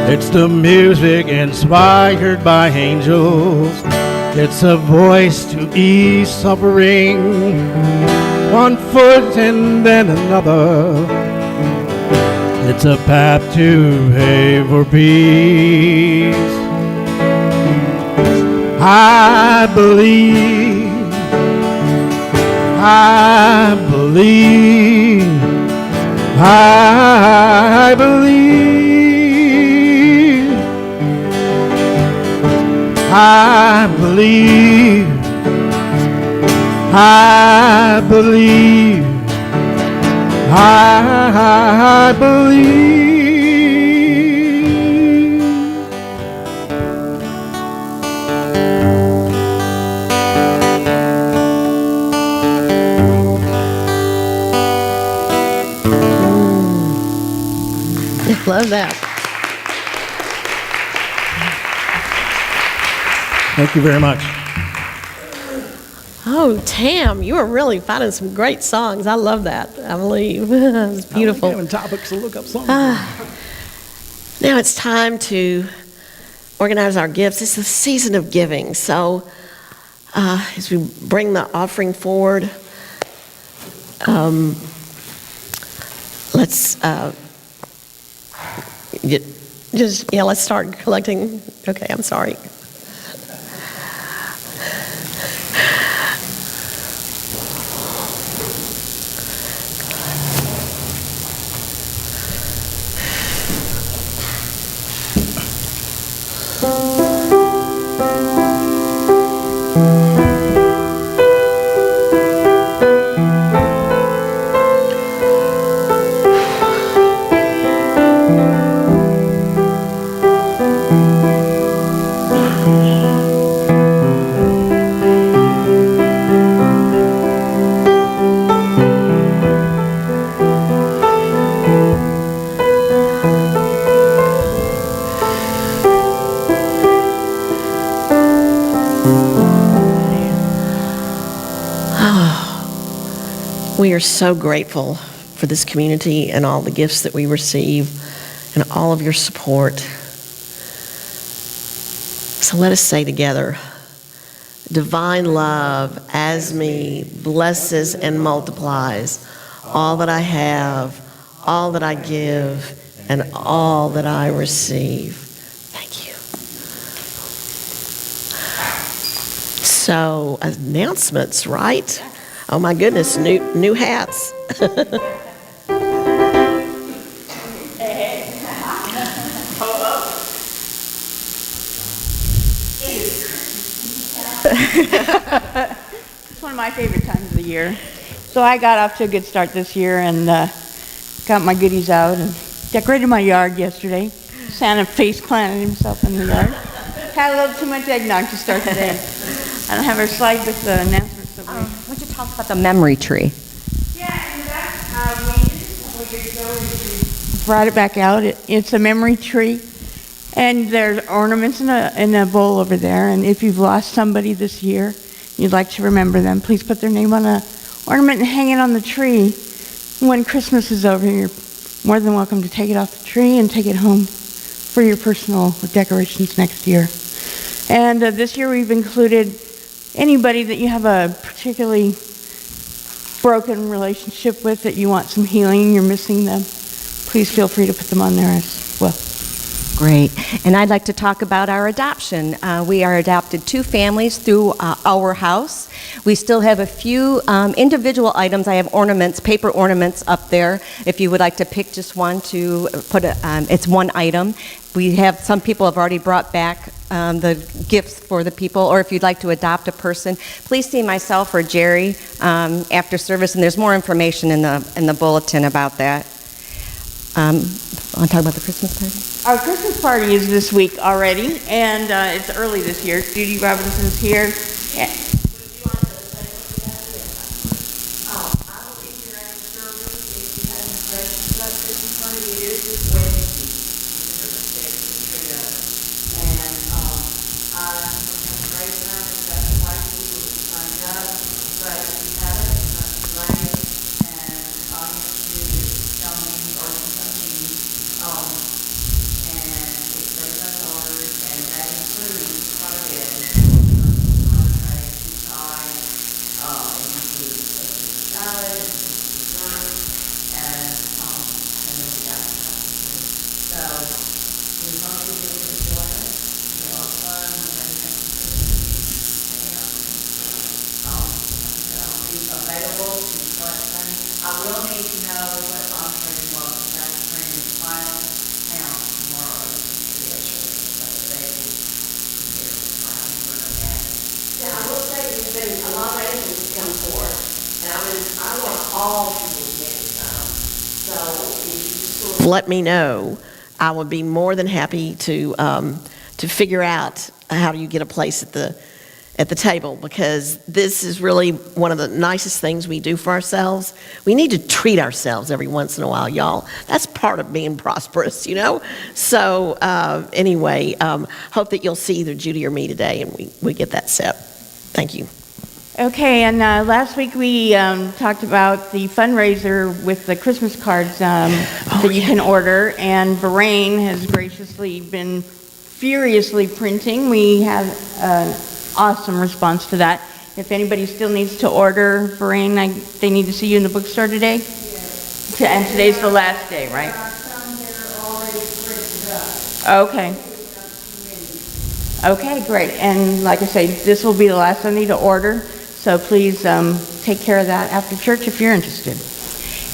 It's the music inspired by angels. It's a voice to ease suffering, one foot and then another. It's a path to pave for peace. I believe, I believe, I believe, I believe, I believe, I believe. Love that. Thank you very much. Oh, Tam, you are really finding some great songs. I love that. I believe it's beautiful. Having topics to look up songs. Now it's time to organize our gifts. It's the season of giving. So as we bring the offering forward, let's let's start collecting. Okay, I'm sorry. We are so grateful for this community and all the gifts that we receive and all of your support. So let us say together, divine love as me blesses and multiplies all that I have, all that I give, and all that I receive. Thank you. So announcements, right? Oh my goodness, new hats. It's one of my favorite times of the year. So I got off to a good start this year and got my goodies out and decorated my yard yesterday. Santa face planted himself in the yard. Had a little too much eggnog to start the day. I don't have our slide with the announcements. Why don't you talk about the memory tree? Yeah, and that's brought it back out. It's a memory tree, and there's ornaments in a bowl over there. And if you've lost somebody this year, you'd like to remember them, please put their name on an ornament and hang it on the tree. When Christmas is over, you're more than welcome to take it off the tree and take it home for your personal decorations next year. And this year we've included anybody that you have a particularly broken relationship with that you want some healing, you're missing them, please feel free to put them on there as well. Great. And I'd like to talk about our adoption. We are adopted 2 families through our house. We still have a few individual items. I have ornaments, paper ornaments up there. If you would like to pick just one to put, it's one item. We have, some people have already brought back the gifts for the people, or if you'd like to adopt a person, please see myself or Jerry after service, and there's more information in the bulletin about that. Want to talk about the Christmas party? Our Christmas party is this week already, and it's early this year. Judy Robinson's here. Yeah. Let me know. I would be more than happy to figure out how do you get a place at the table, because this is really one of the nicest things we do for ourselves. We need to treat ourselves every once in a while, y'all. That's part of being prosperous, you know? So anyway, hope that you'll see either Judy or me today and we get that set. Thank you. Okay, and last week we talked about the fundraiser with the Christmas cards that you can order, and Bahrain has graciously been furiously printing. We have an awesome response to that. If anybody still needs to order, Bahrain, they need to see you in the bookstore today? Yes. And today's the last day, right? There are some that are already printed up. Okay. Okay, great. And like I say, this will be the last Sunday to order. So please take care of that after church if you're interested.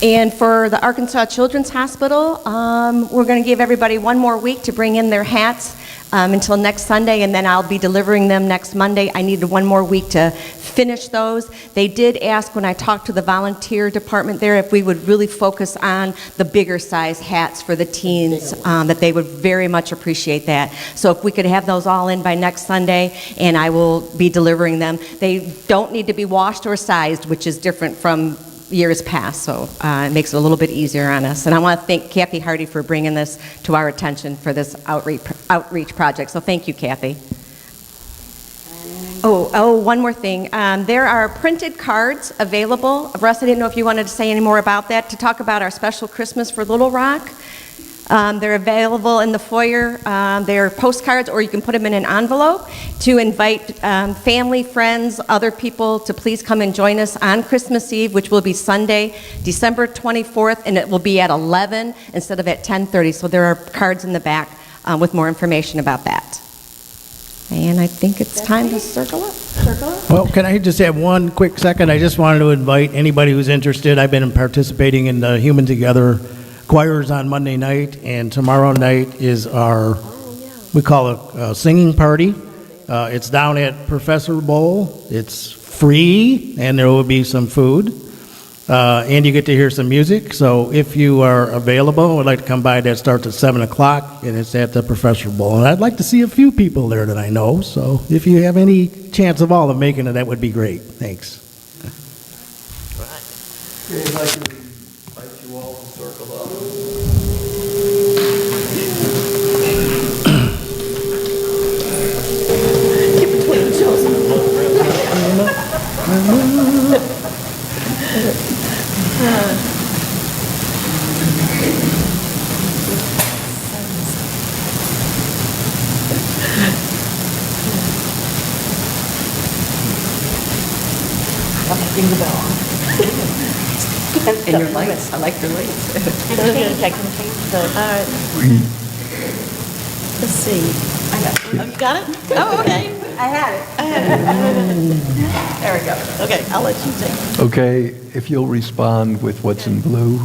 And for the Arkansas Children's Hospital, we're going to give everybody one more week to bring in their hats until next Sunday, and then I'll be delivering them next Monday. I needed one more week to finish those. They did ask when I talked to the volunteer department there if we would really focus on the bigger size hats for the teens, that they would very much appreciate that. So if we could have those all in by next Sunday, and I will be delivering them. They don't need to be washed or sized, which is different from years past, so it makes it a little bit easier on us. And I want to thank Kathy Hardy for bringing this to our attention for this outreach project. So thank you, Kathy. Oh, one more thing. There are printed cards available. Russ, I didn't know if you wanted to say any more about that, to talk about our special Christmas for Little Rock. They're available in the foyer. They're postcards, or you can put them in an envelope to invite family, friends, other people to please come and join us on Christmas Eve, which will be Sunday, December 24th, and it will be at 11 instead of at 10:30. So there are cards in the back with more information about that. And I think it's time to circle up. Well, can I just have one quick second? I just wanted to invite anybody who's interested. I've been participating in the Human Together choirs on Monday night, and tomorrow night is our, we call it a singing party. It's down at Professor Bowl. It's free, and there will be some food. And you get to hear some music. So if you are available, I'd like to come by. That starts at 7 o'clock, and it's at the Professor Bowl. And I'd like to see a few people there that I know. So if you have any chance of all of making it, that would be great. Thanks. Okay, I'd like to invite you all to circle up. And your lights. I like your lights. I can change the... Let's see. Oh, you got it? Oh, okay. I had it. There we go. Okay, I'll let you take it. Okay, if you'll respond with what's in blue.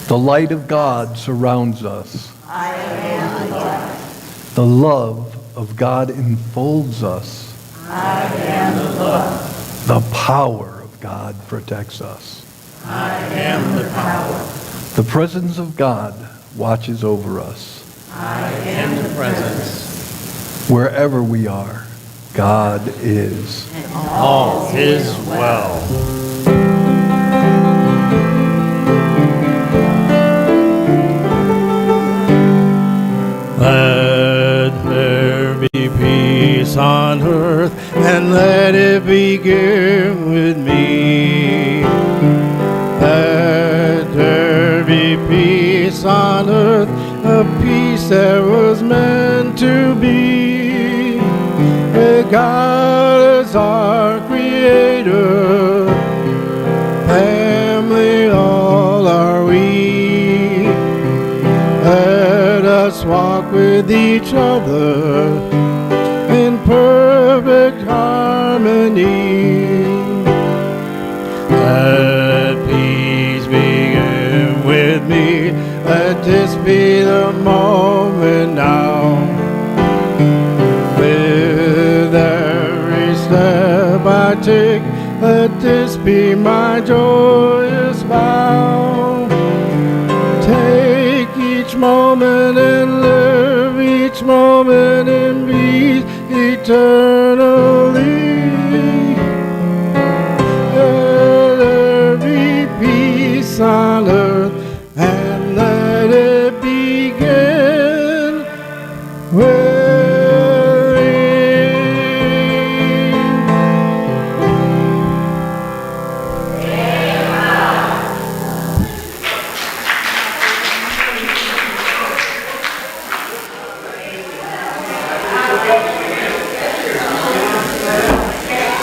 The light of God surrounds us. The love of God enfolds us. The power of God protects us. The presence of God watches over us. Wherever we are, God is. All is well. Let there be peace on earth, and let it begin with me. Let there be peace on earth, a peace that was meant to be. God is our creator, family all are we. Let us walk with each other in perfect harmony. Let peace begin with me. Let this be the moment now. With every step I take, let this be my joyous vow. Take each moment and live each moment in peace eternally.